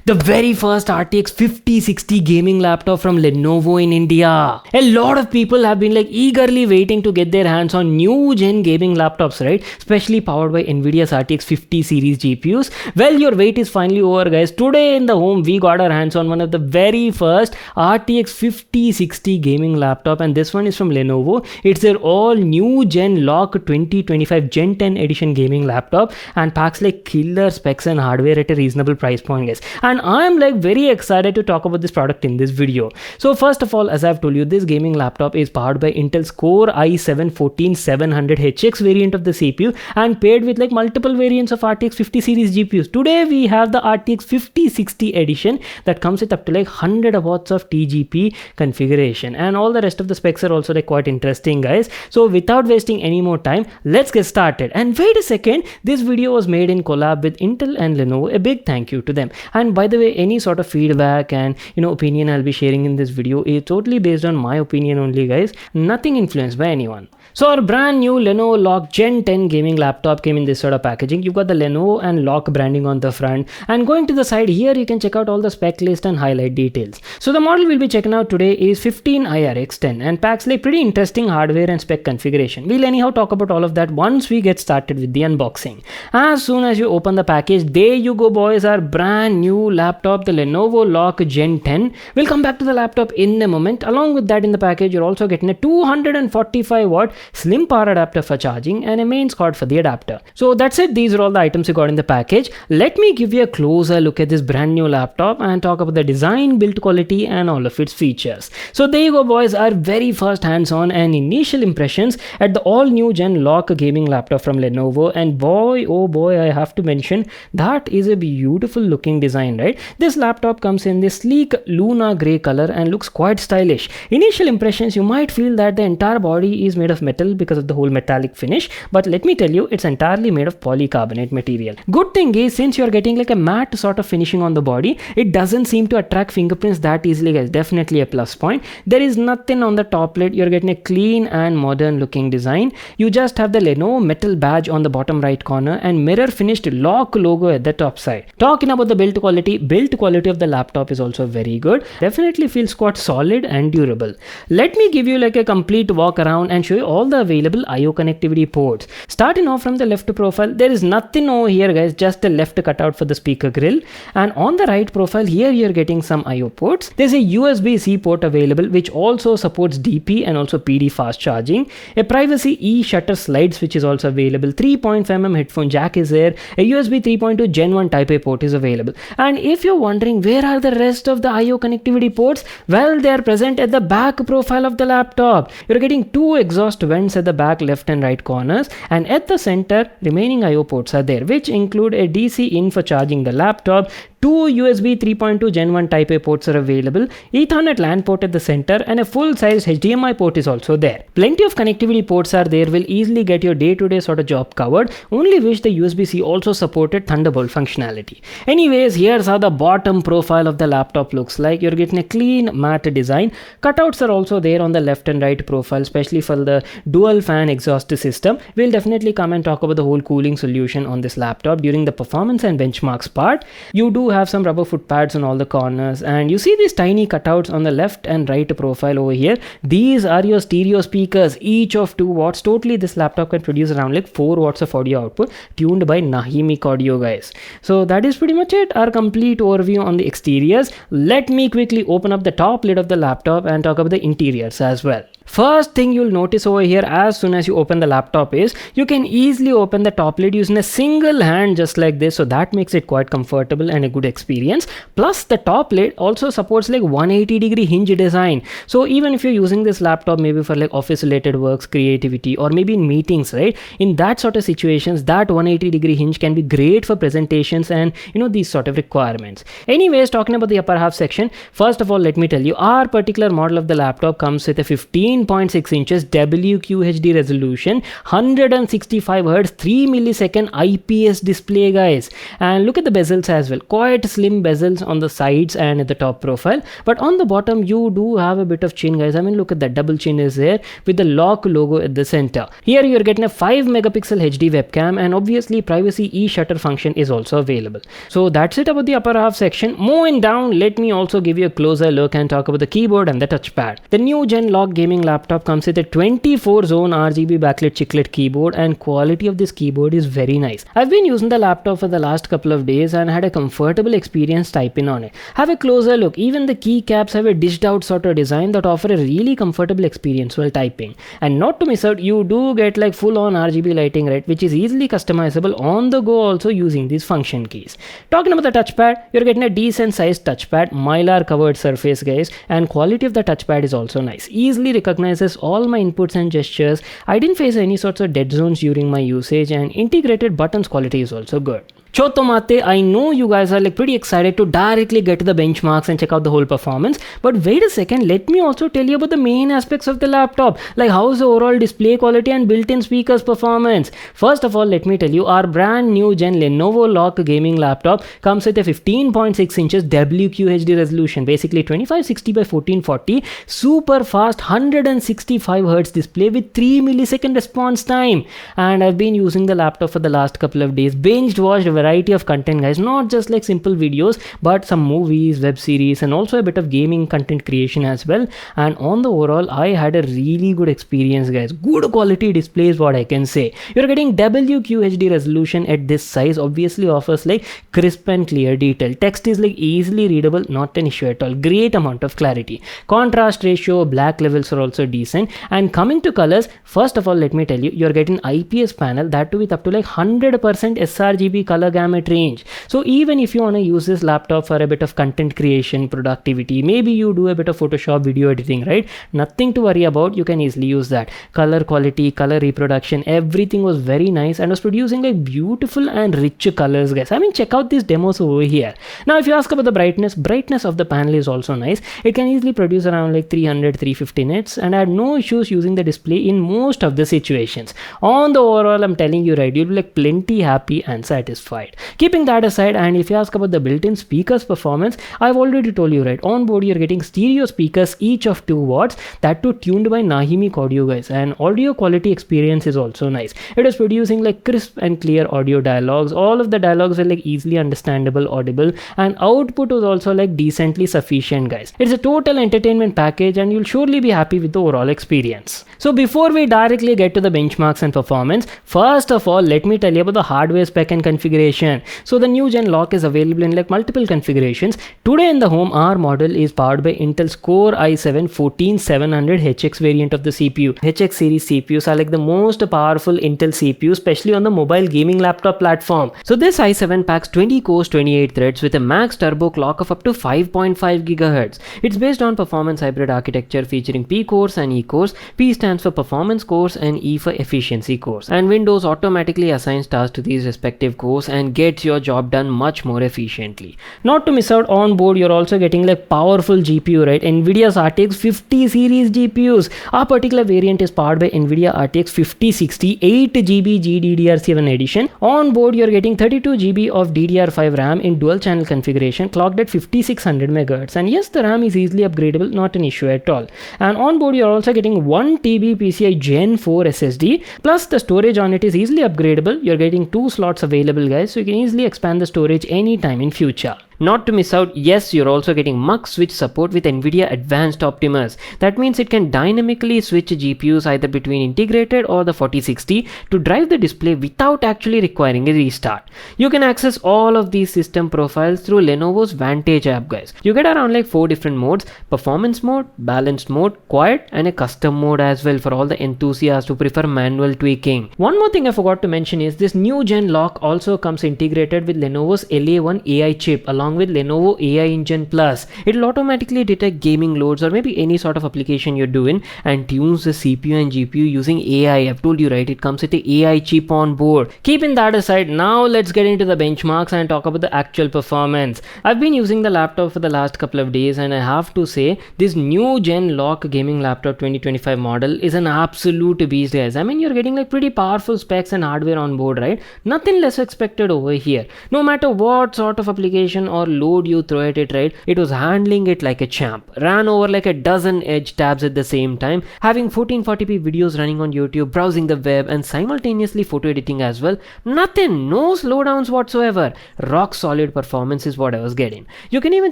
the very first RTX 5060 gaming laptop from Lenovo in India. A lot of people have been eagerly waiting to get their hands on new gen gaming laptops, right? Especially powered by Nvidia's RTX 50 series GPUs. Well, your wait is finally over, guys. Today in the home, we got our hands on one of the very first RTX 5060 gaming laptop, and this one is from Lenovo. It's their all new gen LOQ 2025 Gen 10 edition gaming laptop and packs killer specs and hardware at a reasonable price point, guys. And I'm very excited to talk about this product in this video. So first of all, as I've told you, this gaming laptop is powered by Intel's Core i7-14700HX variant of the CPU and paired with multiple variants of RTX 50 series GPUs. Today we have the RTX 5060 edition that comes with up to 100 watts of TGP configuration, and all the rest of the specs are also quite interesting, guys. So without wasting any more time, let's get started. And wait a second, this video was made in collab with Intel and Lenovo. A big thank you to them. And by the way, any sort of feedback and opinion I'll be sharing in this video is totally based on my opinion only, guys, nothing influenced by anyone. So our brand new Lenovo LOQ Gen 10 gaming laptop came in this sort of packaging. You've got the Lenovo and LOQ branding on the front, and going to the side here you can check out all the spec list and highlight details. So the model we'll be checking out today is 15IRX10 and packs pretty interesting hardware and spec configuration. We'll anyhow talk about all of that once we get started with the unboxing. As soon as you open the package, there you go, boys, our brand new laptop, the Lenovo LOQ Gen 10. We'll come back to the laptop in a moment. Along with that, in the package you're also getting a 245 watt slim power adapter for charging and a mains cord for the adapter. So that's it. These are all the items you got in the package. Let me give you a closer look at this brand new laptop and talk about the design, build quality and all of its features. So there you go, boys, our very first hands-on and initial impressions at the all new gen LOQ gaming laptop from Lenovo. And boy, oh boy, I have to mention that is a beautiful looking design, right? This laptop comes in this sleek Luna gray color and looks quite stylish. Initial impressions, you might feel that the entire body is made of metal because of the whole metallic finish, but let me tell you, it's entirely made of polycarbonate material. Good thing is, since you're getting a matte sort of finishing on the body, it doesn't seem to attract fingerprints that easily, guys. Definitely a plus point. There is nothing on the top lid. You're getting a clean and modern looking design. You just have the Lenovo metal badge on the bottom right corner and mirror finished LOQ logo at the top side. Talking about the build quality of the laptop is also very good. Definitely feels quite solid and durable. Let me give you a complete walk around and show you all the available IO connectivity ports. Starting off from the left profile, there is nothing over here, guys, just a left cutout for the speaker grill, and on the right profile here you're getting some IO ports. There's a USB-C port available which also supports DP and also PD fast charging. A privacy E shutter slide switch is also available. 3.5mm headphone jack is there. A USB 3.2 Gen 1 Type A port is available. And if you're wondering where are the rest of the IO connectivity ports, well, they are present at the back profile of the laptop. You're getting two exhaust vents at the back left and right corners, and at the center remaining IO ports are there, which include a DC in for charging the laptop. Two USB 3.2 Gen 1 Type A ports are available, Ethernet LAN port at the center, and a full-size HDMI port is also there. Plenty of connectivity ports are there, will easily get your day-to-day sort of job covered. Only wish the USB-C also supported Thunderbolt functionality. Anyways, here's how the bottom profile of the laptop looks like. You're getting a clean matte design. Cutouts are also there on the left and right profile, especially for the dual fan exhaust system. We'll definitely come and talk about the whole cooling solution on this laptop during the performance and benchmarks part. You do have some rubber foot pads on all the corners, and you see these tiny cutouts on the left and right profile over here. These are your stereo speakers, each of 2 watts. Totally this laptop can produce around 4 watts of audio output, tuned by Nahimic Audio, guys. So that is pretty much it, our complete overview on the exteriors. Let me quickly open up the top lid of the laptop and talk about the interiors as well. First thing you'll notice over here as soon as you open the laptop is you can easily open the top lid using a single hand just like this, so that makes it quite comfortable and a good experience. Plus the top lid also supports 180-degree hinge design, so even if you're using this laptop maybe for office related works, creativity, or maybe in meetings, right, in that sort of situations, that 180-degree hinge can be great for presentations and these sort of requirements. Anyways, talking about the upper half section, first of all, let me tell you, our particular model of the laptop comes with a 15.6 inches WQHD resolution, 165 Hz 3 millisecond IPS display, guys. And look at the bezels as well, quite quite slim bezels on the sides and at the top profile, but on the bottom you do have a bit of chin, guys. I mean, look at that, double chin is there with the lock logo at the center. Here you're getting a 5 megapixel HD webcam, and obviously privacy e-shutter function is also available. So that's it about the upper half section. Moving down, let me also give you a closer look and talk about the keyboard and the touchpad. The new Gen LOQ gaming laptop comes with a 24 zone RGB backlit chiclet keyboard, and quality of this keyboard is very nice. I've been using the laptop for the last couple of days and had a comfortable experience typing on it. Have a closer look. Even the keycaps have a dished out sort of design that offer a really comfortable experience while typing. And not to miss out, you do get like full on RGB lighting, right, which is easily customizable on the go also using these function keys. Talking about the touchpad, you're getting a decent sized touchpad, mylar covered surface, guys, and quality of the touchpad is also nice. Easily recognizes all my inputs and gestures. I didn't face any sorts of dead zones during my usage, and integrated buttons quality is also good. Chotomate, I know you guys are like pretty excited to directly get to the benchmarks and check out the whole performance, but wait a second, let me also tell you about the main aspects of the laptop, like how's the overall display quality and built-in speakers performance. First of all, let me tell you, our brand new Gen Lenovo LOQ gaming laptop comes with a 15.6 inches WQHD resolution, basically 2560 by 1440, super fast 165 Hz display with 3 millisecond response time. And I've been using the laptop for the last couple of days, binged watched variety of content, guys, not just like simple videos, but some movies, web series, and also a bit of gaming content creation as well. And on the overall, I had a really good experience, guys. Good quality display is what I can say. You're getting WQHD resolution at this size, obviously offers like crisp and clear detail. Text is like easily readable, not an issue at all. Great amount of clarity. Contrast ratio, black levels are also decent. And coming to colors, first of all, let me tell you, you're getting IPS panel, that too with up to like 100% sRGB color gamut range. So even if you want to use this laptop for a bit of content creation, productivity, maybe you do a bit of Photoshop video editing, right? Nothing to worry about, you can easily use that. Color quality, color reproduction, everything was very nice and was producing like beautiful and rich colors, guys. I mean, check out these demos over here. Now if you ask about the brightness of the panel is also nice. It can easily produce around like 300-350 nits, and I had no issues using the display in most of the situations. On the overall, I'm telling you, right, you'll be like plenty happy and satisfied. Keeping that aside, and if you ask about the built-in speakers performance, I've already told you, right, on board you're getting stereo speakers, each of 2 watts, that too tuned by Nahimic audio, guys, and audio quality experience is also nice. It is producing like crisp and clear audio dialogues. All of the dialogues are like easily understandable, audible, and output was also like decently sufficient, guys. It's a total entertainment package and you'll surely be happy with the overall experience. So before we directly get to the benchmarks and performance, first of all, let me tell you about the hardware spec and configuration. So the new Gen LOQ is available in like multiple configurations. Today in the home, our model is powered by Intel's Core i7-14700HX variant of the CPU. HX series CPUs are like the most powerful Intel CPU, especially on the mobile gaming laptop platform. So this i7 packs 20 cores, 28 threads with a max turbo clock of up to 5.5 GHz. It's based on performance hybrid architecture featuring P cores and E cores. P stands for performance cores and E for efficiency cores. And Windows automatically assigns tasks to these respective cores and gets your job done much more efficiently. Not to miss out, on board you're also getting like powerful GPU, right? NVIDIA's RTX 50 series GPUs. Our particular variant is powered by NVIDIA RTX 5060 8GB GDDR7 edition. On board you're getting 32 GB of DDR5 RAM in dual channel configuration, clocked at 5600 MHz. And yes, the RAM is easily upgradable, not an issue at all. And on board you're also getting 1 TB PCI Gen 4 SSD, plus the storage on it is easily upgradable. You're getting 2 slots available, guys, so you can easily expand the storage anytime in future. Not to miss out, yes, you're also getting mux switch support with NVIDIA Advanced Optimus. That means it can dynamically switch GPUs either between integrated or the 4060 to drive the display without actually requiring a restart. You can access all of these system profiles through Lenovo's Vantage app, guys. You get around like 4 different modes: performance mode, balanced mode, quiet, and a custom mode as well for all the enthusiasts who prefer manual tweaking. One more thing I forgot to mention is this new Gen LOQ also comes integrated with Lenovo's LA1 AI chip along with Lenovo AI Engine Plus. It'll automatically detect gaming loads or maybe any sort of application you're doing and tunes the CPU and GPU using AI. I've told you, right, it comes with the AI chip on board. Keeping that aside, now let's get into the benchmarks and talk about the actual performance. I've been using the laptop for the last couple of days and I have to say this new Gen LOQ gaming laptop 2025 model is an absolute beast, guys. I mean, you're getting like pretty powerful specs and hardware on board, right? Nothing less expected over here. No matter what sort of application or load you throw at it, right, it was handling it like a champ. Ran over like a dozen edge tabs at the same time, having 1440p videos running on YouTube, browsing the web, and simultaneously photo editing as well. Nothing, no slowdowns whatsoever. Rock solid performance is what I was getting. You can even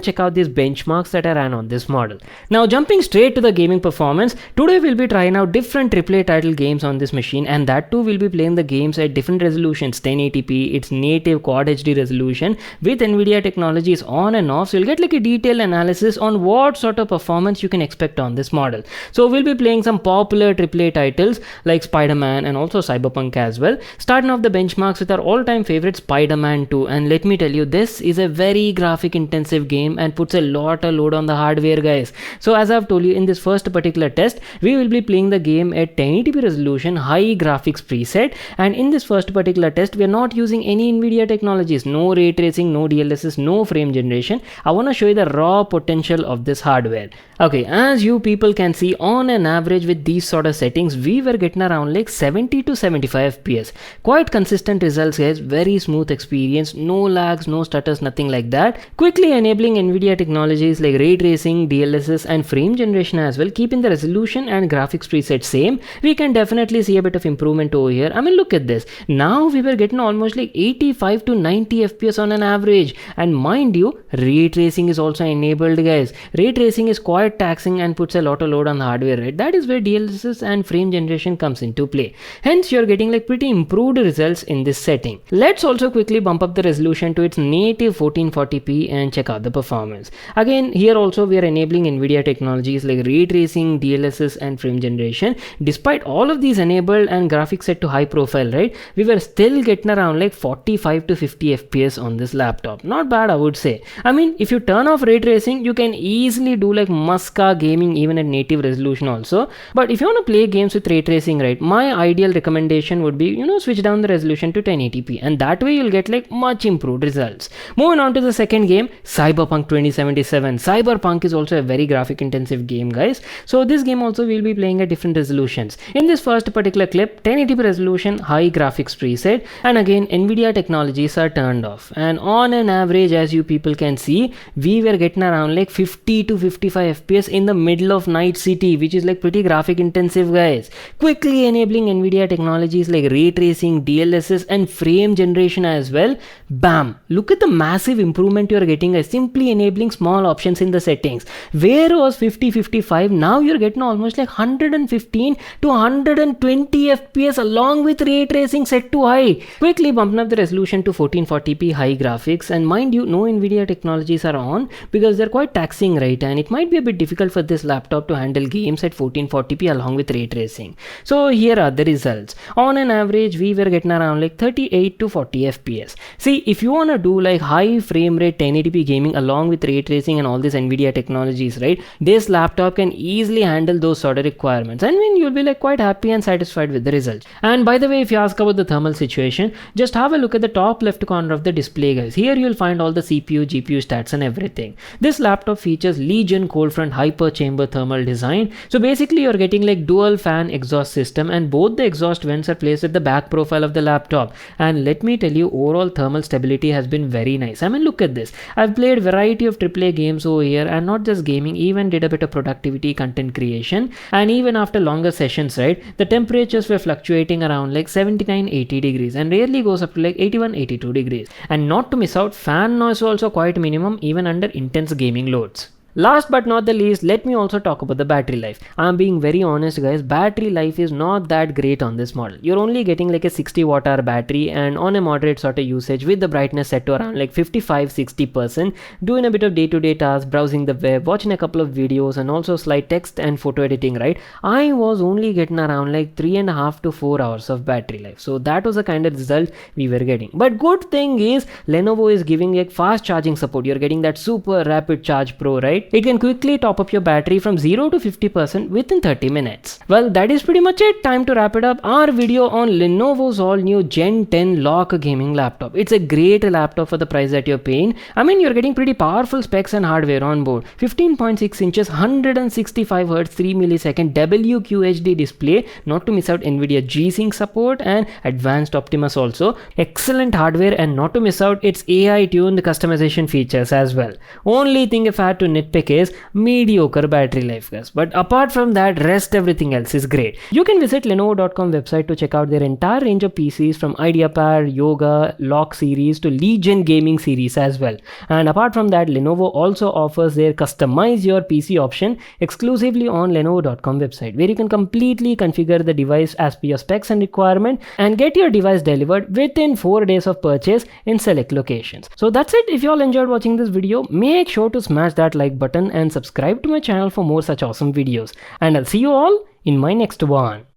check out these benchmarks that I ran on this model. Now jumping straight to the gaming performance, today we'll be trying out different AAA title games on this machine, and that too we'll be playing the games at different resolutions, 1080p, its native quad HD resolution with Nvidia technologies on and off, so you'll get like a detailed analysis on what sort of performance you can expect on this model. So we'll be playing some popular AAA titles like Spider-Man and also Cyberpunk as well, starting off the benchmarks with our all-time favorite Spider-Man 2, and let me tell you, this is a very graphic intensive game and puts a lot of load on the hardware, guys. So as I've told you, in this first particular test we will be playing the game at 1080p resolution, high graphics preset, and in this first particular test we are not using any Nvidia technologies, no ray tracing, no DLSS, no frame generation. I want to show you the raw potential of this hardware. Okay, as you people can see, on an average with these sort of settings we were getting around like 70 to 75 fps. Quite consistent results, guys. Very smooth experience, no lags, no stutters, nothing like that. Quickly enabling Nvidia technologies like ray tracing, DLSS, and frame generation as well, keeping the resolution and graphics preset same. We can definitely see a bit of improvement over here. I mean, look at this. Now we were getting almost like 85 to 90 fps on an average, and mind you, ray tracing is also enabled, guys. Ray tracing is quite taxing and puts a lot of load on the hardware, right? That is where DLSS and frame generation comes into play. Hence you're getting like pretty improved results in this setting. Let's also quickly bump up the resolution to its native 1440p and check out the performance. Again, here also we are enabling Nvidia technologies like ray tracing, DLSS, and frame generation. Despite all of these enabled and graphics set to high profile, right, we were still getting around like 45 to 50 fps on this laptop. Not bad, I would say. I mean, if you turn off ray tracing, you can easily do like Musca gaming even at native resolution also. But if you want to play games with ray tracing, right, my ideal recommendation would be, you know, switch down the resolution to 1080p, and that way you'll get like much improved results. Moving on to the second game, Cyberpunk 2077. Cyberpunk is also a very graphic intensive game, guys. So this game also we'll be playing at different resolutions. In this first particular clip, 1080p resolution, high graphics preset, and again Nvidia technologies are turned off, and on an average, as you people can see, we were getting around like 50 to 55 fps in the middle of night city, which is like pretty graphic intensive, guys. Quickly enabling Nvidia technologies like ray tracing, DLSS, and frame generation as well. Bam, look at the massive improvement you are getting, guys, simply enabling small options in the settings. Where was 50-55, now you're getting almost like 115 to 120 fps along with ray tracing set to high. Quickly bumping up the resolution to 1440p high graphics, and mind you, no Nvidia technologies are on because they're quite taxing, right, and it might be a bit difficult for this laptop to handle games at 1440p along with ray tracing. So here are the results. On an average we were getting around like 38 to 40 fps. See, if you want to do like high frame rate 1080p gaming along with ray tracing and all these Nvidia technologies, right, this laptop can easily handle those sort of requirements, and then you'll be like quite happy and satisfied with the results. And by the way, if you ask about the thermal situation, just have a look at the top left corner of the display, guys. Here you'll find all the CPU, GPU stats and everything. This laptop features Legion cold front hyper chamber thermal design. So basically you're getting like dual fan exhaust system, and both the exhaust vents are placed at the back profile of the laptop, and let me tell you, overall thermal stability has been very nice. I mean, look at this. I've played variety of AAA games over here, and not just gaming, even did a bit of productivity, content creation, and even after longer sessions, right, the temperatures were fluctuating around like 79-80 degrees and rarely goes up to like 81-82 degrees. And not to miss out, fan noise was also quite minimum even under intense gaming loads. Last but not the least, let me also talk about the battery life. I'm being very honest, guys, battery life is not that great on this model. You're only getting like a 60 watt hour battery, and on a moderate sort of usage with the brightness set to around like 55-60%, doing a bit of day-to-day tasks, browsing the web, watching a couple of videos, and also slight text and photo editing, right, I was only getting around like 3.5 to 4 hours of battery life. So that was the kind of result we were getting. But good thing is Lenovo is giving like fast charging support. You're getting that super rapid charge pro, right? great. It can quickly top up your battery from 0 to 50% within 30 minutes. Well, that is pretty much it. Time to wrap it up. Our video on Lenovo's all new Gen 10 LOQ gaming laptop. It's a great laptop for the price that you're paying. I mean, you're getting pretty powerful specs and hardware on board. 15.6 inches, 165 Hz, 3 millisecond WQHD display, not to miss out NVIDIA G-Sync support and advanced Optimus also. Excellent hardware, and not to miss out its AI tuned customization features as well. Only thing if I had to nitpick is mediocre battery life, guys. But apart from that, rest everything else is great. You can visit Lenovo.com website to check out their entire range of PCs from IdeaPad, Yoga, LOQ series to Legion gaming series as well. And apart from that, Lenovo also offers their customize your PC option exclusively on Lenovo.com website, where you can completely configure the device as per your specs and requirement and get your device delivered within 4 days of purchase in select locations. So that's it. If you all enjoyed watching this video, make sure to smash that like button and subscribe to my channel for more such awesome videos. And I'll see you all in my next one.